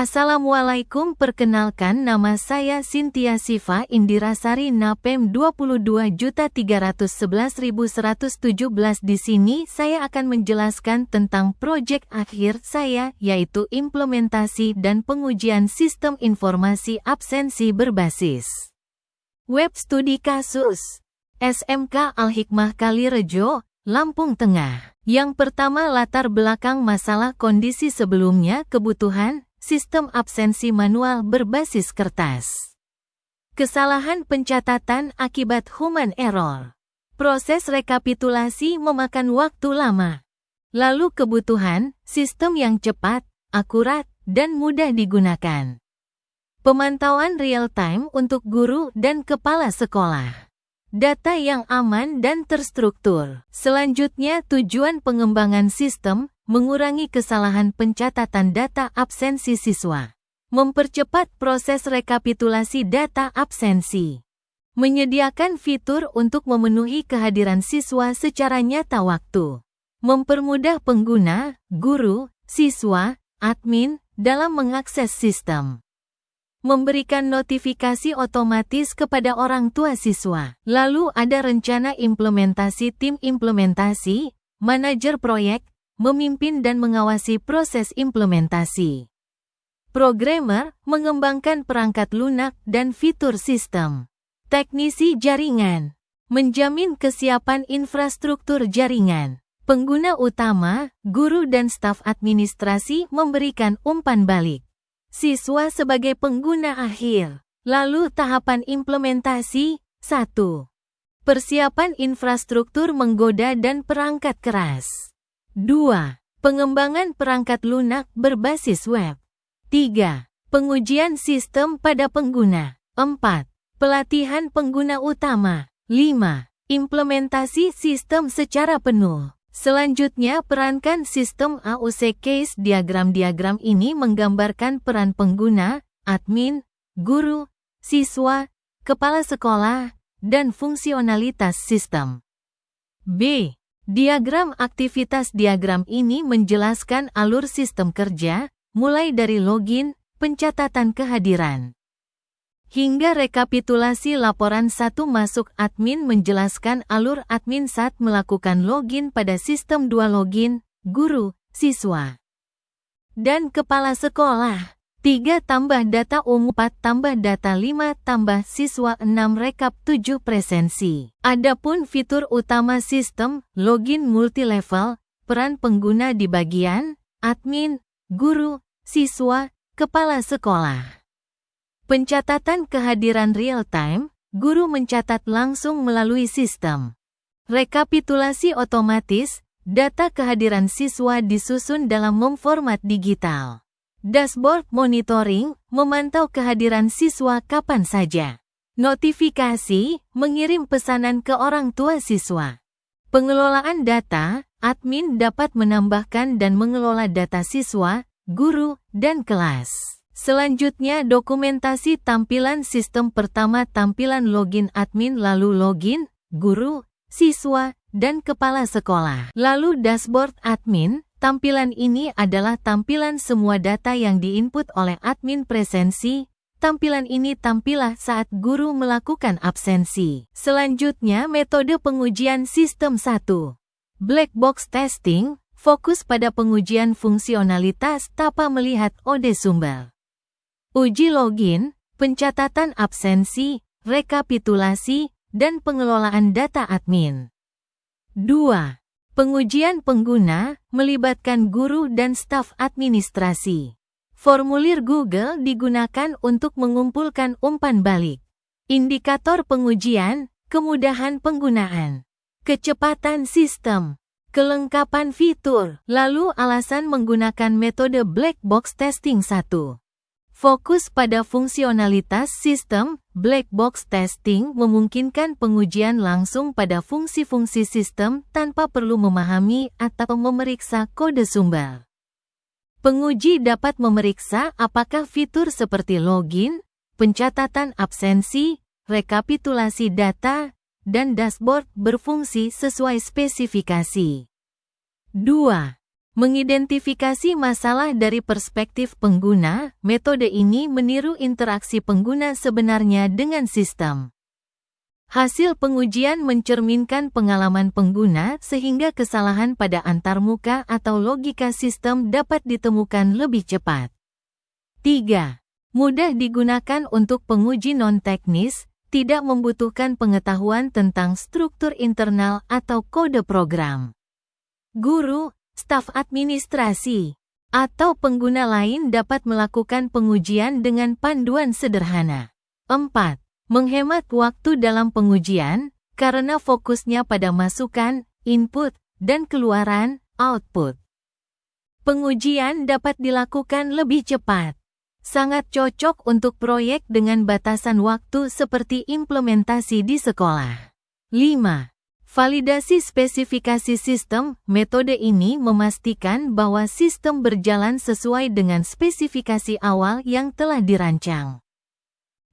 Assalamualaikum, perkenalkan nama saya Cynthia Siva Indirasari NAPEM 22.311.117. Di sini saya akan menjelaskan tentang proyek akhir saya, yaitu implementasi dan pengujian sistem informasi absensi berbasis web studi kasus SMK Al-Hikmah Kalirejo, Lampung Tengah. Yang pertama, latar belakang masalah kondisi sebelumnya, kebutuhan sistem absensi manual berbasis kertas. Kesalahan pencatatan akibat human error. Proses rekapitulasi memakan waktu lama. Lalu kebutuhan sistem yang cepat, akurat, dan mudah digunakan. Pemantauan real time untuk guru dan kepala sekolah. Data yang aman dan terstruktur. Selanjutnya, tujuan pengembangan sistem mengurangi kesalahan pencatatan data absensi siswa, mempercepat proses rekapitulasi data absensi, menyediakan fitur untuk memenuhi kehadiran siswa secara nyata waktu, mempermudah pengguna, guru, siswa, admin dalam mengakses sistem, memberikan notifikasi otomatis kepada orang tua siswa. Lalu ada rencana implementasi. Tim implementasi, manajer proyek, memimpin dan mengawasi proses implementasi. Programmer, mengembangkan perangkat lunak dan fitur sistem. Teknisi jaringan, menjamin kesiapan infrastruktur jaringan. Pengguna utama, guru dan staf administrasi memberikan umpan balik. Siswa sebagai pengguna akhir. Lalu tahapan implementasi. 1. Persiapan infrastruktur menggoda dan perangkat keras. 2. Pengembangan perangkat lunak berbasis web. 3. Pengujian sistem pada pengguna. 4. Pelatihan pengguna utama. 5. Implementasi sistem secara penuh. Selanjutnya, perankan sistem AUC case diagram. Diagram ini menggambarkan peran pengguna, admin, guru, siswa, kepala sekolah, dan fungsionalitas sistem. B. Diagram aktivitas. Diagram ini menjelaskan alur sistem kerja, mulai dari login, pencatatan kehadiran, hingga rekapitulasi laporan. 1. Masuk. Admin menjelaskan alur admin saat melakukan login pada sistem. 2. Login, guru, siswa, dan kepala sekolah. 3. Tambah data umum. 4. Tambah data. 5. Tambah siswa. 6. Rekap. 7. Presensi. Adapun fitur utama sistem, login multilevel, peran pengguna di bagian admin, guru, siswa, kepala sekolah. Pencatatan kehadiran real time, guru mencatat langsung melalui sistem. Rekapitulasi otomatis, data kehadiran siswa disusun dalam format digital. Dashboard monitoring, memantau kehadiran siswa kapan saja. Notifikasi, mengirim pesanan ke orang tua siswa. Pengelolaan data, admin dapat menambahkan dan mengelola data siswa, guru, dan kelas. Selanjutnya, dokumentasi tampilan sistem. Pertama, tampilan login admin, lalu login, guru, siswa, dan kepala sekolah. Lalu dashboard admin. Tampilan ini adalah tampilan semua data yang diinput oleh admin. Presensi. Tampilan ini tampilah saat guru melakukan absensi. Selanjutnya, metode pengujian sistem. 1. Black box testing, fokus pada pengujian fungsionalitas tanpa melihat OD sumber. Uji login, pencatatan absensi, rekapitulasi, dan pengelolaan data admin. 2. Pengujian pengguna, melibatkan guru dan staf administrasi. Formulir Google digunakan untuk mengumpulkan umpan balik. Indikator pengujian, kemudahan penggunaan, kecepatan sistem, kelengkapan fitur. Lalu alasan menggunakan metode black box testing. 1. Fokus pada fungsionalitas sistem. Black box testing memungkinkan pengujian langsung pada fungsi-fungsi sistem tanpa perlu memahami atau memeriksa kode sumber. Penguji dapat memeriksa apakah fitur seperti login, pencatatan absensi, rekapitulasi data, dan dashboard berfungsi sesuai spesifikasi. 2. Mengidentifikasi masalah dari perspektif pengguna, metode ini meniru interaksi pengguna sebenarnya dengan sistem. Hasil pengujian mencerminkan pengalaman pengguna sehingga kesalahan pada antarmuka atau logika sistem dapat ditemukan lebih cepat. 3. Mudah digunakan untuk penguji non-teknis, tidak membutuhkan pengetahuan tentang struktur internal atau kode program. Guru, staf administrasi, atau pengguna lain dapat melakukan pengujian dengan panduan sederhana. 4. Menghemat waktu dalam pengujian, karena fokusnya pada masukan, input, dan keluaran, output. Pengujian dapat dilakukan lebih cepat. Sangat cocok untuk proyek dengan batasan waktu seperti implementasi di sekolah. 5. Validasi spesifikasi sistem. Metode ini memastikan bahwa sistem berjalan sesuai dengan spesifikasi awal yang telah dirancang.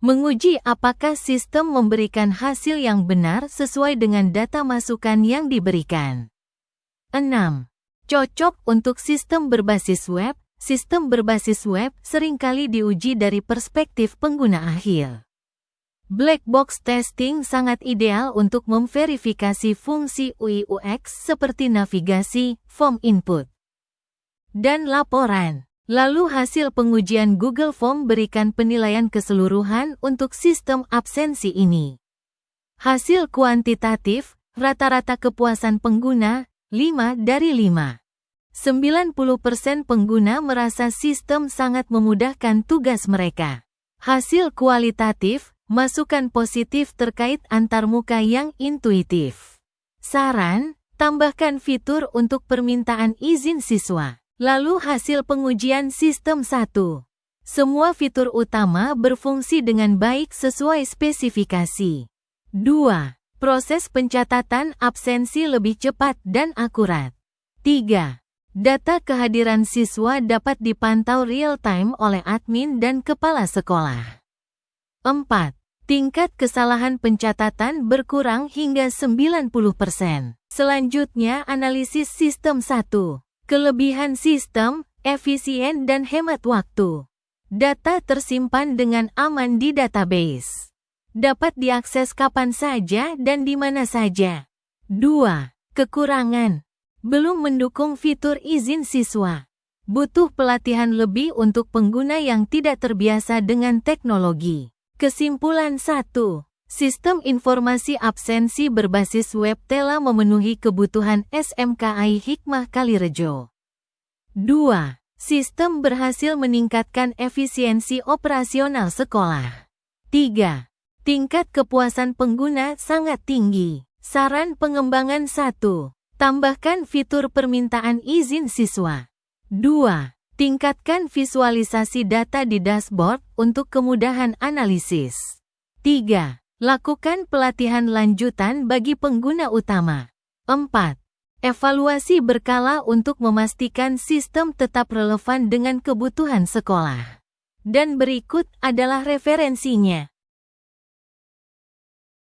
Menguji apakah sistem memberikan hasil yang benar sesuai dengan data masukan yang diberikan. 6. Cocok untuk sistem berbasis web. Sistem berbasis web seringkali diuji dari perspektif pengguna akhir. Black box testing sangat ideal untuk memverifikasi fungsi UI/UX seperti navigasi, form input, dan laporan. Lalu hasil pengujian Google Form berikan penilaian keseluruhan untuk sistem absensi ini. Hasil kuantitatif, rata-rata kepuasan pengguna, 5 dari 5. 90% pengguna merasa sistem sangat memudahkan tugas mereka. Hasil kualitatif, masukan positif terkait antarmuka yang intuitif. Saran, tambahkan fitur untuk permintaan izin siswa. Lalu hasil pengujian sistem 1. Semua fitur utama berfungsi dengan baik sesuai spesifikasi. 2. Proses pencatatan absensi lebih cepat dan akurat. 3. Data kehadiran siswa dapat dipantau real-time oleh admin dan kepala sekolah. 4. Tingkat kesalahan pencatatan berkurang hingga 90%. Selanjutnya analisis sistem 1. Kelebihan sistem, efisien dan hemat waktu. Data tersimpan dengan aman di database. Dapat diakses kapan saja dan di mana saja. 2. Kekurangan. Belum mendukung fitur izin siswa. Butuh pelatihan lebih untuk pengguna yang tidak terbiasa dengan teknologi. Kesimpulan 1. Sistem informasi absensi berbasis web telah memenuhi kebutuhan SMKI Hikmah Kalirejo. 2. Sistem berhasil meningkatkan efisiensi operasional sekolah. 3. Tingkat kepuasan pengguna sangat tinggi. Saran pengembangan 1. Tambahkan fitur permintaan izin siswa. 2. Tingkatkan visualisasi data di dashboard untuk kemudahan analisis. 3. Lakukan pelatihan lanjutan bagi pengguna utama. 4. Evaluasi berkala untuk memastikan sistem tetap relevan dengan kebutuhan sekolah. Dan berikut adalah referensinya.